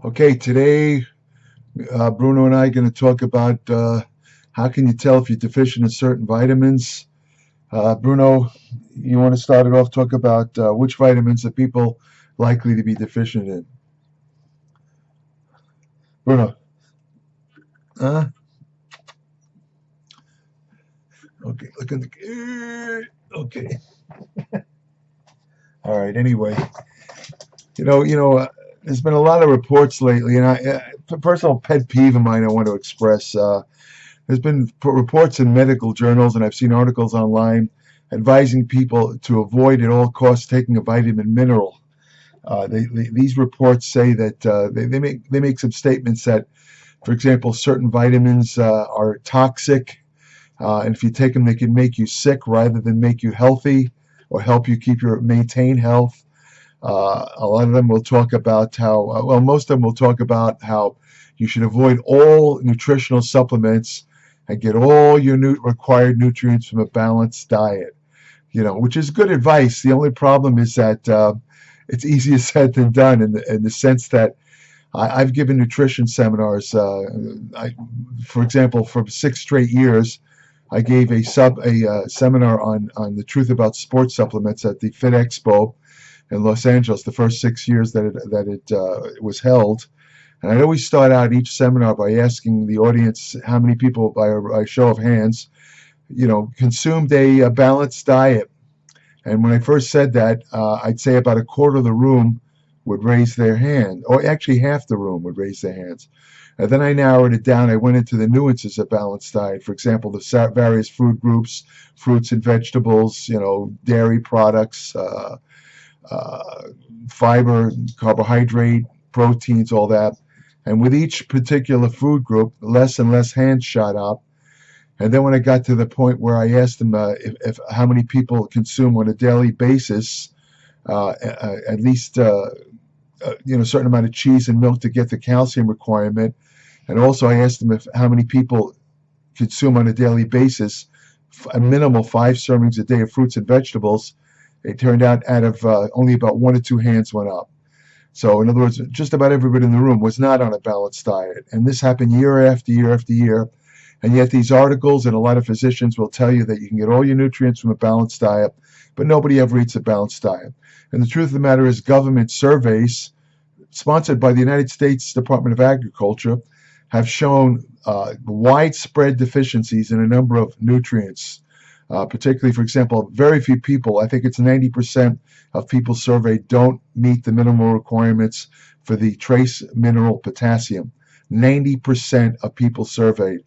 Okay, today Bruno and I are going to talk about how can you tell if you're deficient in certain vitamins. Bruno, you want to start it off? Talk about which vitamins are people likely to be deficient in. Bruno, huh? Okay, look at the. Okay, all right. Anyway, there's been a lot of reports lately, and a personal pet peeve of mine I want to express. There's been reports in medical journals, and I've seen articles online advising people to avoid at all costs taking a vitamin mineral. These reports say that they make some statements that, for example, certain vitamins are toxic, and if you take them, they can make you sick rather than make you healthy or help you maintain health. A lot of them will talk about how, most of them will talk about how you should avoid all nutritional supplements and get all your required nutrients from a balanced diet. Which is good advice. The only problem is that it's easier said than done in the sense that I've given nutrition seminars. For example, for 6 straight years, I gave a seminar on the truth about sports supplements at the Fit Expo in Los Angeles. The first 6 years that it was held, and I'd always start out each seminar by asking the audience how many people, by a show of hands, consumed a balanced diet. And when I first said that, I'd say about a quarter of the room would raise their hand, or actually half the room would raise their hands. And then I narrowed it down. I went into the nuances of balanced diet. For example, the various food groups, fruits and vegetables, dairy products, fiber, carbohydrate, proteins, all that. And with each particular food group, less and less hands shot up. And then when I got to the point where I asked them if how many people consume on a daily basis, at least a certain amount of cheese and milk to get the calcium requirement, and also I asked them if how many people consume on a daily basis a minimal 5 servings a day of fruits and vegetables. It turned out of only about 1 or 2 hands went up. So in other words, just about everybody in the room was not on a balanced diet, and this happened year after year after year. And yet these articles and a lot of physicians will tell you that you can get all your nutrients from a balanced diet, but nobody ever eats a balanced diet. And the truth of the matter is government surveys sponsored by the United States Department of Agriculture have shown widespread deficiencies in a number of nutrients. Particularly, for example, very few people, I think it's 90% of people surveyed, don't meet the minimal requirements for the trace mineral potassium. 90% of people surveyed.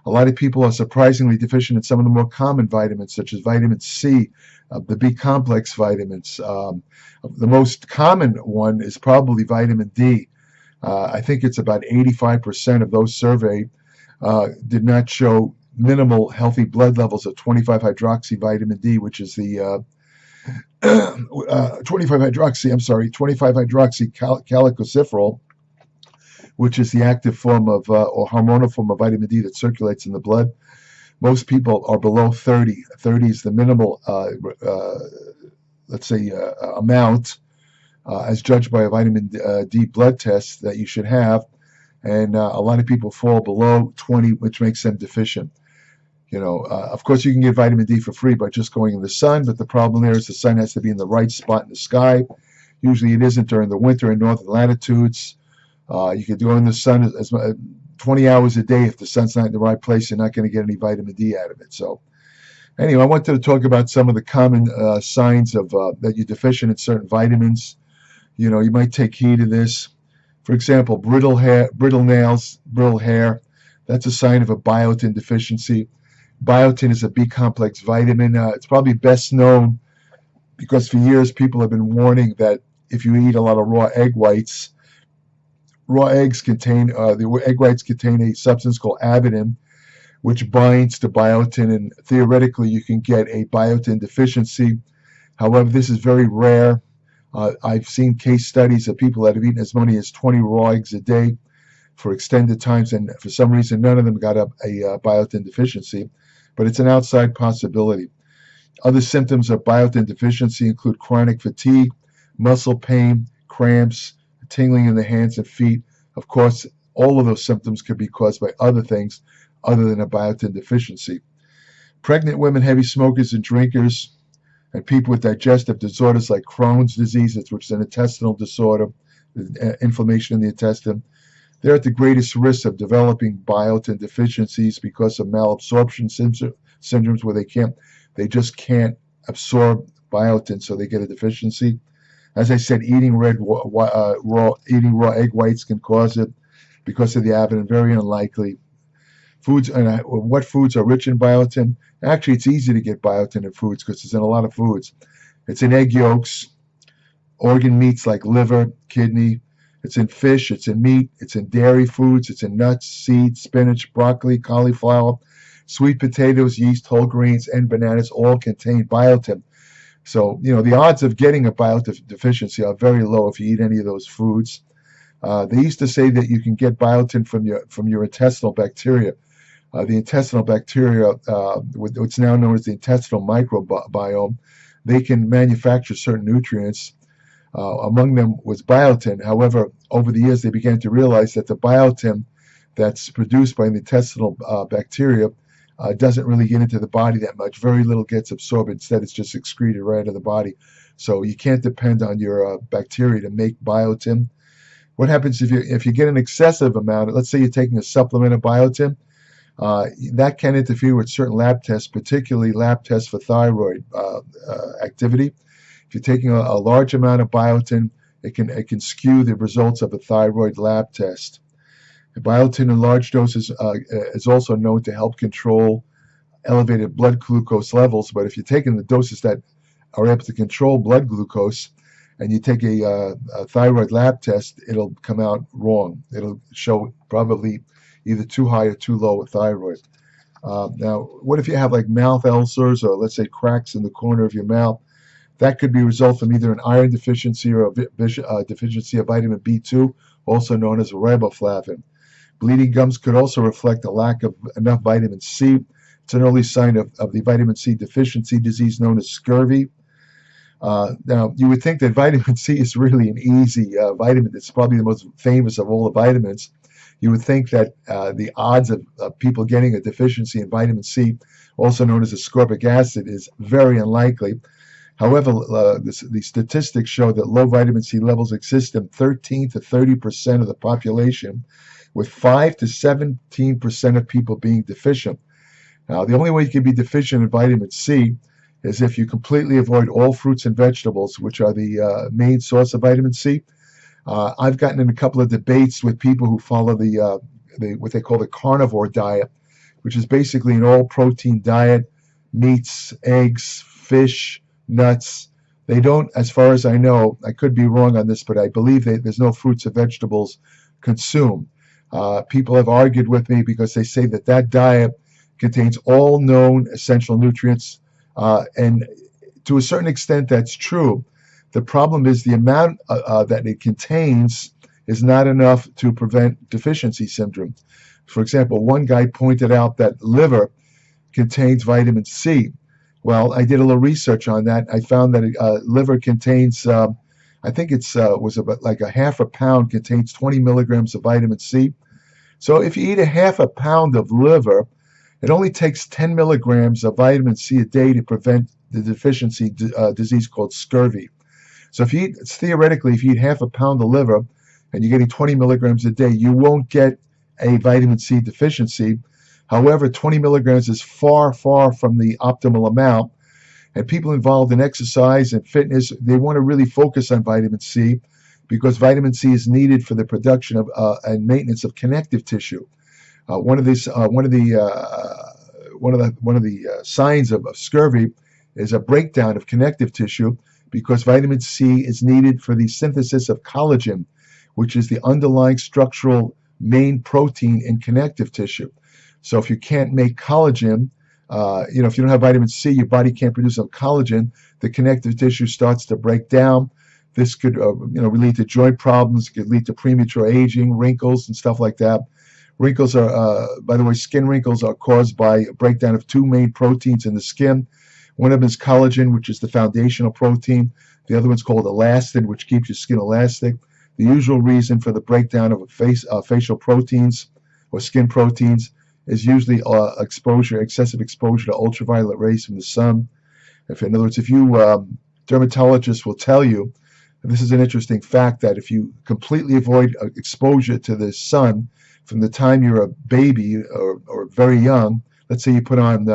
A lot of people are surprisingly deficient in some of the more common vitamins, such as vitamin C, the B complex vitamins. The most common one is probably vitamin D. I think it's about 85% of those surveyed did not show minimal healthy blood levels of 25-hydroxy vitamin D, which is the 25-hydroxy calicosifrol, which is the active form of or hormonal form of vitamin D that circulates in the blood. Most people are below 30. 30 is the minimal, amount as judged by a vitamin D blood test that you should have. And a lot of people fall below 20, which makes them deficient. Of course, you can get vitamin D for free by just going in the sun, but the problem there is the sun has to be in the right spot in the sky. Usually it isn't during the winter in northern latitudes. You could go in the sun as 20 hours a day. If the sun's not in the right place, you're not going to get any vitamin D out of it. So anyway, I wanted to talk about some of the common signs of that you're deficient in certain vitamins. You might take heed of this. For example, brittle nails, brittle hair. That's a sign of a biotin deficiency. Biotin is a B complex vitamin. It's probably best known because for years people have been warning that if you eat a lot of raw egg whites, the egg whites contain a substance called avidin, which binds to biotin, and theoretically you can get a biotin deficiency. However, this is very rare. I've seen case studies of people that have eaten as many as 20 raw eggs a day for extended times, and for some reason none of them got a biotin deficiency, but it's an outside possibility. Other symptoms of biotin deficiency include chronic fatigue, muscle pain, cramps, tingling in the hands and feet, Of course, all of those symptoms could be caused by other things other than a biotin deficiency. Pregnant women, heavy smokers and drinkers, and people with digestive disorders like Crohn's disease, which is an intestinal disorder, inflammation in the intestine, they're at the greatest risk of developing biotin deficiencies because of malabsorption syndromes where they just can't absorb biotin, so they get a deficiency. As I said, eating raw egg whites can cause it because of the avidin, very unlikely. Foods, and what foods are rich in biotin? Actually, it's easy to get biotin in foods because it's in a lot of foods. It's in egg yolks, organ meats like liver, kidney. It's in fish, it's in meat, it's in dairy foods, it's in nuts, seeds, spinach, broccoli, cauliflower, sweet potatoes, yeast, whole grains, and bananas all contain biotin. So, the odds of getting a biotin deficiency are very low if you eat any of those foods. They used to say that you can get biotin from your intestinal bacteria. The intestinal bacteria, what's now known as the intestinal microbiome, they can manufacture certain nutrients. Among them was biotin. However, over the years, they began to realize that the biotin that's produced by the intestinal bacteria doesn't really get into the body that much. Very little gets absorbed. Instead, it's just excreted right out of the body. So you can't depend on your bacteria to make biotin. What happens if you get an excessive amount? Let's say you're taking a supplement of biotin. That can interfere with certain lab tests, particularly lab tests for thyroid activity. If you're taking a large amount of biotin, it can skew the results of a thyroid lab test. Biotin in large doses is also known to help control elevated blood glucose levels, but if you're taking the doses that are able to control blood glucose and you take a thyroid lab test, it'll come out wrong. It'll show probably either too high or too low with thyroid. Now, what if you have like mouth ulcers or let's say cracks in the corner of your mouth? That could be a result from either an iron deficiency or a deficiency of vitamin B2, also known as riboflavin. Bleeding gums could also reflect a lack of enough vitamin C. It's an early sign of the vitamin C deficiency disease known as scurvy. Now, you would think that vitamin C is really an easy vitamin. It's probably the most famous of all the vitamins. You would think that the odds of people getting a deficiency in vitamin C, also known as ascorbic acid, is very unlikely. However, the statistics show that low vitamin C levels exist in 13 to 30% of the population, with 5 to 17% of people being deficient. Now, the only way you can be deficient in vitamin C is if you completely avoid all fruits and vegetables, which are the main source of vitamin C. I've gotten in a couple of debates with people who follow the what they call the carnivore diet, which is basically an all-protein diet, meats, eggs, fish, nuts. They don't, as far as I know, I could be wrong on this, but I believe there's no fruits or vegetables consumed. People have argued with me because they say that diet contains all known essential nutrients, and to a certain extent that's true. The problem is the amount that it contains is not enough to prevent deficiency syndrome. For example, one guy pointed out that liver contains vitamin C. Well, I did a little research on that. I found that liver contains, I think was about like a half a pound contains 20 milligrams of vitamin C. So if you eat a half a pound of liver, it only takes 10 milligrams of vitamin C a day to prevent the deficiency disease called scurvy. So theoretically, if you eat half a pound of liver and you're getting 20 milligrams a day, you won't get a vitamin C deficiency. However, 20 milligrams is far, far from the optimal amount. And people involved in exercise and fitness, they want to really focus on vitamin C because vitamin C is needed for the production of and maintenance of connective tissue. One of the signs of scurvy is a breakdown of connective tissue because vitamin C is needed for the synthesis of collagen, which is the underlying structural main protein in connective tissue. So if you can't make collagen, if you don't have vitamin C, your body can't produce enough collagen. The connective tissue starts to break down. This could, lead to joint problems. It could lead to premature aging, wrinkles, and stuff like that. Wrinkles are, by the way, skin wrinkles are caused by a breakdown of two main proteins in the skin. One of them is collagen, which is the foundational protein. The other one's called elastin, which keeps your skin elastic. The usual reason for the breakdown of facial proteins or skin proteins is usually excessive exposure to ultraviolet rays from the sun. In other words, if you dermatologists will tell you, and this is an interesting fact, that if you completely avoid exposure to the sun from the time you're a baby or very young, let's say you put on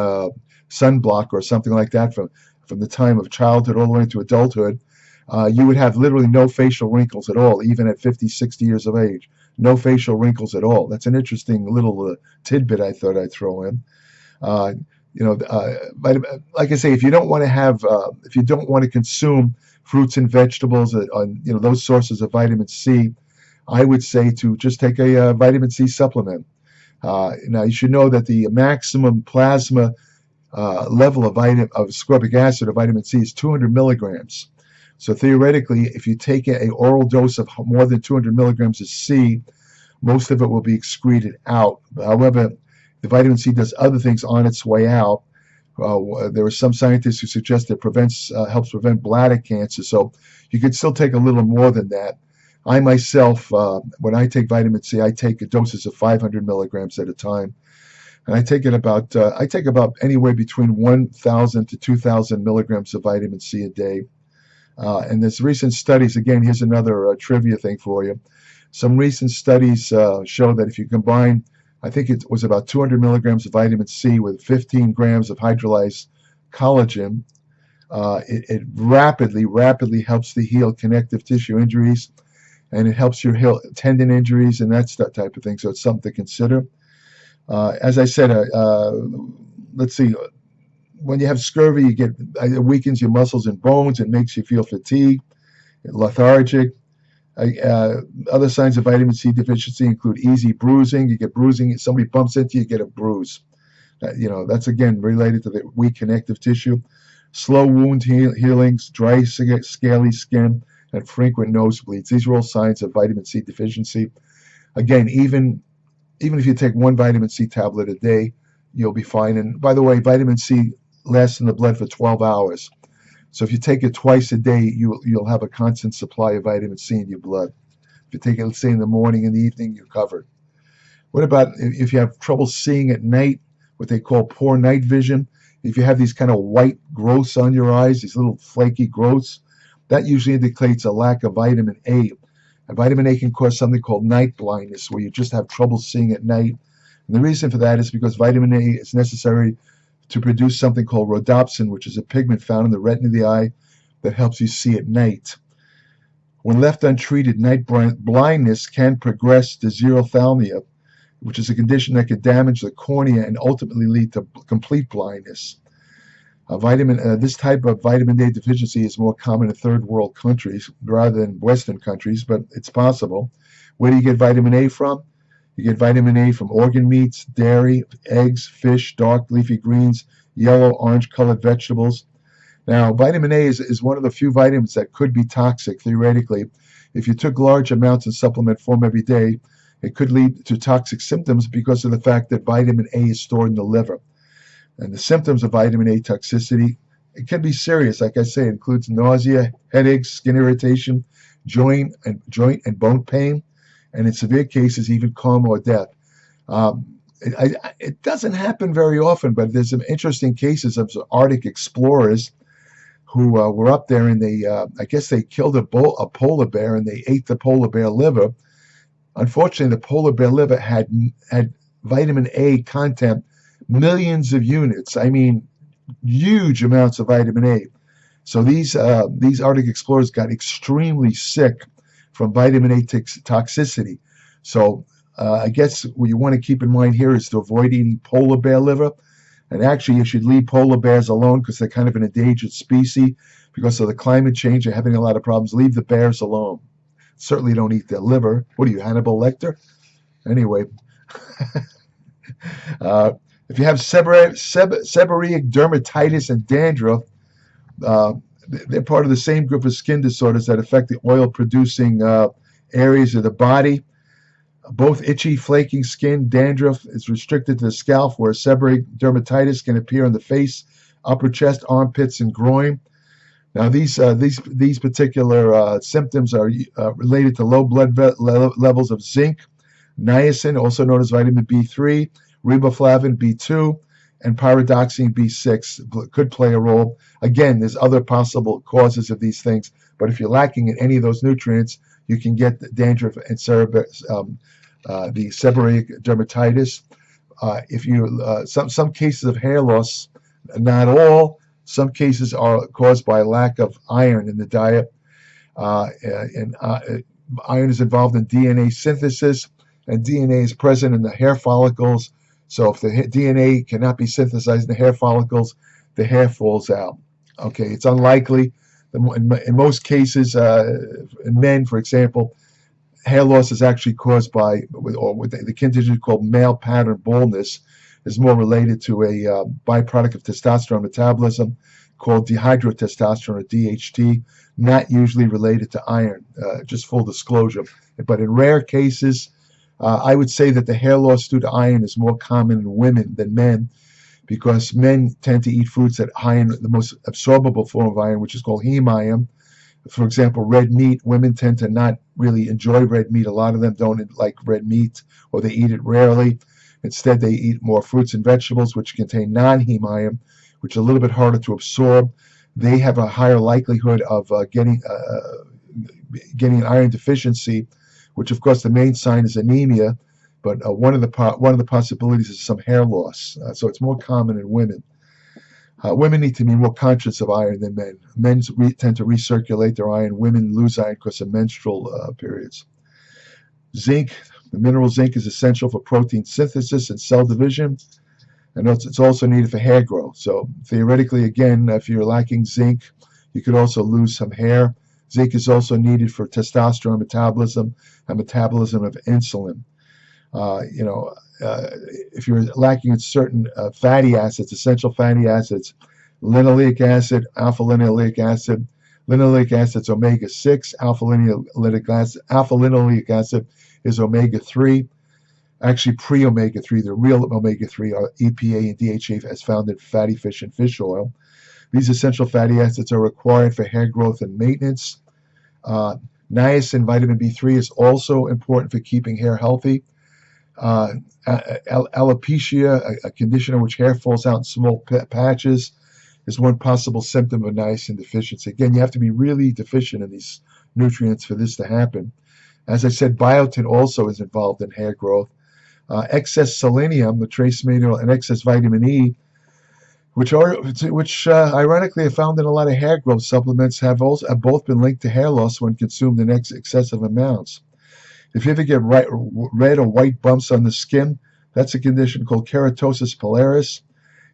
sunblock or something like that from the time of childhood all the way into adulthood, you would have literally no facial wrinkles at all, even at 50, 60 years of age. No facial wrinkles at all. That's an interesting little tidbit I thought I'd throw in. Like I say, if you don't want to if you don't want to consume fruits and vegetables, those sources of vitamin C, I would say to just take a vitamin C supplement. Now you should know that the maximum plasma level of ascorbic acid or vitamin C is 200 milligrams. So theoretically, if you take an oral dose of more than 200 milligrams of C, most of it will be excreted out. However, the vitamin C does other things on its way out. There are some scientists who suggest it helps prevent bladder cancer. So you could still take a little more than that. I myself, when I take vitamin C, I take doses of 500 milligrams at a time. And I take about anywhere between 1,000 to 2,000 milligrams of vitamin C a day. And there's recent studies, again, here's another trivia thing for you. Some recent studies show that if you combine, I think it was about 200 milligrams of vitamin C with 15 grams of hydrolyzed collagen, it rapidly helps to heal connective tissue injuries, and it helps you heal tendon injuries and that type of thing. So it's something to consider. As I said, let's see, when you have scurvy, it weakens your muscles and bones. It makes you feel fatigued, lethargic. Other signs of vitamin C deficiency include easy bruising. You get bruising, if somebody bumps into you, get a bruise. That's again related to the weak connective tissue. Slow wound healings, dry, scaly skin, and frequent nosebleeds. These are all signs of vitamin C deficiency. Again, even if you take one vitamin C tablet a day, you'll be fine. And by the way, vitamin C lasts in the blood for 12 hours. So if you take it twice a day, you'll have a constant supply of vitamin C in your blood. If you take it, let's say, in the morning and the evening, you're covered. What about if you have trouble seeing at night, what they call poor night vision? If you have these kind of white growths on your eyes, these little flaky growths, that usually indicates a lack of vitamin A. And vitamin A can cause something called night blindness, where you just have trouble seeing at night. And the reason for that is because vitamin A is necessary to produce something called rhodopsin, which is a pigment found in the retina of the eye that helps you see at night. When left untreated, night blindness can progress to xerophthalmia, which is a condition that can damage the cornea and ultimately lead to complete blindness. This type of vitamin A deficiency is more common in third world countries rather than Western countries, but it's possible. Where do you get vitamin A from? You get vitamin A from organ meats, dairy, eggs, fish, dark leafy greens, yellow, orange-colored vegetables. Now, vitamin A is one of the few vitamins that could be toxic, theoretically. If you took large amounts in supplement form every day, it could lead to toxic symptoms because of the fact that vitamin A is stored in the liver. And the symptoms of vitamin A toxicity, it can be serious. Like I say, it includes nausea, headaches, skin irritation, joint and bone pain, and in severe cases, even coma or death. It doesn't happen very often, but there's some interesting cases of some Arctic explorers who were up there, and I guess they killed a polar bear, and they ate the polar bear liver. Unfortunately, the polar bear liver had vitamin A content, millions of units. I mean, huge amounts of vitamin A. So these Arctic explorers got extremely sick from vitamin A toxicity. So I guess what you want to keep in mind here is to avoid eating polar bear liver. And actually, you should leave polar bears alone because they're kind of an endangered species. Because of the climate change, they're having a lot of problems. Leave the bears alone. Certainly don't eat their liver. What are you, Hannibal Lecter? Anyway, if you have seborrheic dermatitis and dandruff, they're part of the same group of skin disorders that affect the oil-producing areas of the body. Both itchy, flaking skin, dandruff is restricted to the scalp, where seborrheic dermatitis can appear on the face, upper chest, armpits, and groin. Now, these particular symptoms are related to low levels of zinc, niacin, also known as vitamin B3, riboflavin B2, and pyridoxine B6 could play a role. Again, there's other possible causes of these things, but if you're lacking in any of those nutrients, you can get dandruff and the seborrheic dermatitis. If you some cases of hair loss, not all. Some cases are caused by lack of iron in the diet, and iron is involved in DNA synthesis, and DNA is present in the hair follicles. So if the DNA cannot be synthesized in the hair follicles, the hair falls out. Okay, it's unlikely. In most cases, in men, for example, hair loss is actually caused by, or with the condition called male pattern baldness, is more related to a byproduct of testosterone metabolism called dihydrotestosterone, or DHT, not usually related to iron, just full disclosure. But in rare cases, I would say that the hair loss due to iron is more common in women than men, because men tend to eat foods that high in the most absorbable form of iron, which is called heme iron. For example, red meat. Women tend to not really enjoy red meat. A lot of them don't like red meat, or they eat it rarely. Instead, they eat more fruits and vegetables, which contain non-heme iron, which are a little bit harder to absorb. They have a higher likelihood of getting an iron deficiency, which, of course, the main sign is anemia. But one of the possibilities is some hair loss. So it's more common in women. Women need to be more conscious of iron than men. Men tend to recirculate their iron. Women lose iron because of menstrual periods. Zinc, the mineral zinc, is essential for protein synthesis and cell division, and it's also needed for hair growth. So theoretically, again, if you're lacking zinc, you could also lose some hair. Zinc is also needed for testosterone metabolism and metabolism of insulin. If you're lacking in certain fatty acids, essential fatty acids, linoleic acid, alpha linoleic acid. Linoleic acid is omega-6. Alpha linoleic acid is omega-3. Actually, pre-omega-3, the real omega-3 are EPA and DHA as found in fatty fish and fish oil. These essential fatty acids are required for hair growth and maintenance. Niacin, vitamin B3, is also important for keeping hair healthy. Alopecia, a condition in which hair falls out in small patches, is one possible symptom of niacin deficiency. Again, you have to be really deficient in these nutrients for this to happen. As I said, biotin also is involved in hair growth. Excess selenium, the trace mineral, and excess vitamin E, which ironically are found in a lot of hair growth supplements, have both been linked to hair loss when consumed in excessive amounts. If you ever get red or white bumps on the skin, that's a condition called keratosis pilaris.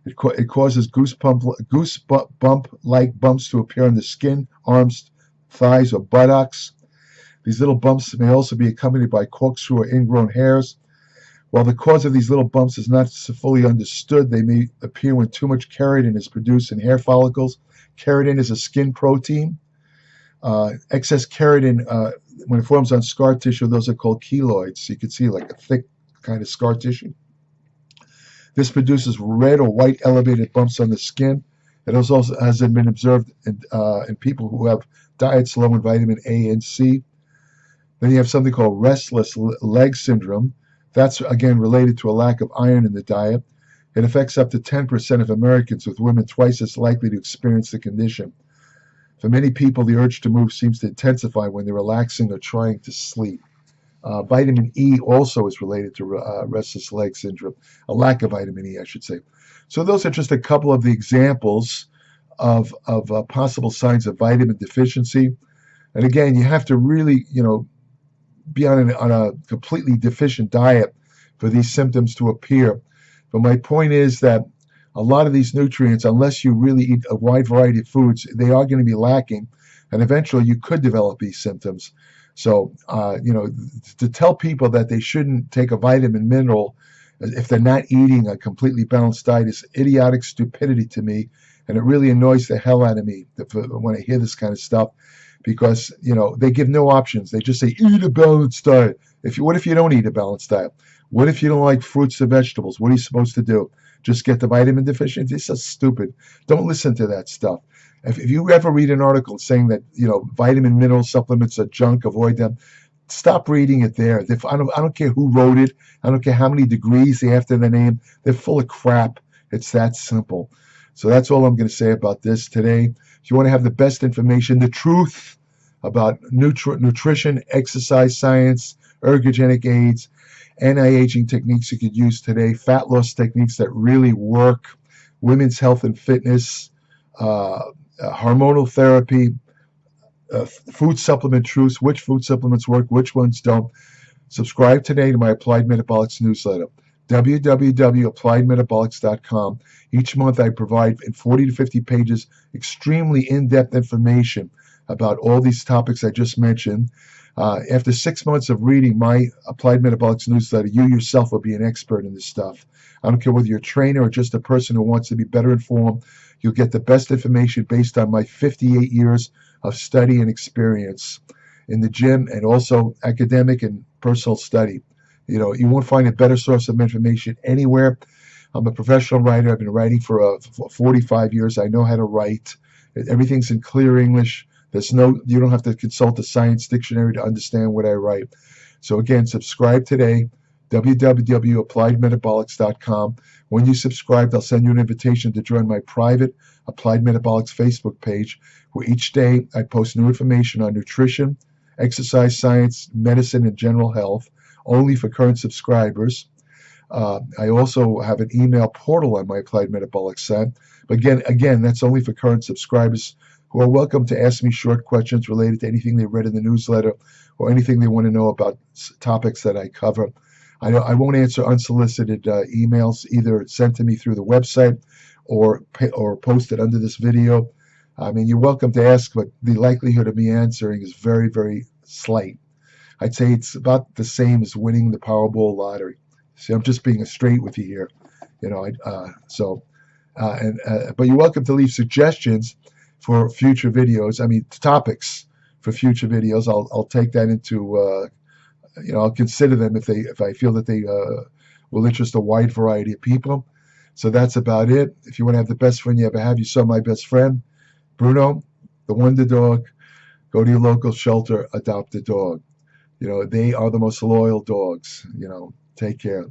It causes goosebump-like bumps to appear on the skin, arms, thighs, or buttocks. These little bumps may also be accompanied by corkscrew or ingrown hairs. While the cause of these little bumps is not fully understood, they may appear when too much keratin is produced in hair follicles. Keratin is a skin protein. Excess keratin, when it forms on scar tissue, those are called keloids. So you can see like a thick kind of scar tissue. This produces red or white elevated bumps on the skin. It also has been observed in people who have diets low in vitamin A and C. Then you have something called restless leg syndrome. That's, again, related to a lack of iron in the diet. It affects up to 10% of Americans, with women twice as likely to experience the condition. For many people, the urge to move seems to intensify when they're relaxing or trying to sleep. Vitamin E also is related to restless leg syndrome, a lack of vitamin E, I should say. So those are just a couple of the examples of possible signs of vitamin deficiency. And again, you have to really, be on a completely deficient diet for these symptoms to appear. But my point is that a lot of these nutrients, unless you really eat a wide variety of foods, they are going to be lacking, and eventually you could develop these symptoms. So, to tell people that they shouldn't take a vitamin mineral if they're not eating a completely balanced diet is idiotic stupidity to me, and it really annoys the hell out of me when I hear this kind of stuff, because they give no options. They just say eat a balanced diet. What if you don't eat a balanced diet? What if you don't like fruits and vegetables? What are you supposed to do? Just get the vitamin deficiency? It's so stupid. Don't listen to that stuff. If you ever read an article saying that, vitamin mineral supplements are junk, avoid them, stop reading it there. I don't care who wrote it. I don't care how many degrees they have after the name. They're full of crap. It's that simple. So that's all I'm going to say about this today. If you want to have the best information, the truth about nutrition, exercise science, ergogenic aids, anti-aging techniques you could use today, fat loss techniques that really work, women's health and fitness, hormonal therapy, food supplement truths, which food supplements work, which ones don't. Subscribe today to my Applied Metabolics newsletter, www.appliedmetabolics.com. Each month I provide in 40 to 50 pages extremely in-depth information about all these topics I just mentioned. After 6 months of reading my Applied Metabolics newsletter, you yourself will be an expert in this stuff. I don't care whether you're a trainer or just a person who wants to be better informed. You'll get the best information based on my 58 years of study and experience in the gym and also academic and personal study. You won't find a better source of information anywhere. I'm a professional writer. I've been writing for 45 years. I know how to write. Everything's in clear English. You don't have to consult a science dictionary to understand what I write. So again, subscribe today, www.appliedmetabolics.com. When you subscribe, I'll send you an invitation to join my private Applied Metabolics Facebook page, where each day I post new information on nutrition, exercise science, medicine, and general health, only for current subscribers. I also have an email portal on my Applied Metabolics site. But again, that's only for current subscribers who are welcome to ask me short questions related to anything they read in the newsletter or anything they want to know about topics that I cover. I won't answer unsolicited emails, either sent to me through the website or posted under this video. I mean, you're welcome to ask, but the likelihood of me answering is very, very slight. I'd say it's about the same as winning the Powerball lottery. See, I'm just being straight with you here, but you're welcome to leave suggestions for future videos. I mean, topics for future videos. I'll take that into, I'll consider them if I feel that they will interest a wide variety of people. So that's about it. If you want to have the best friend you ever have, you saw my best friend, Bruno, the Wonder Dog. Go to your local shelter, adopt a dog. They are the most loyal dogs. Take care.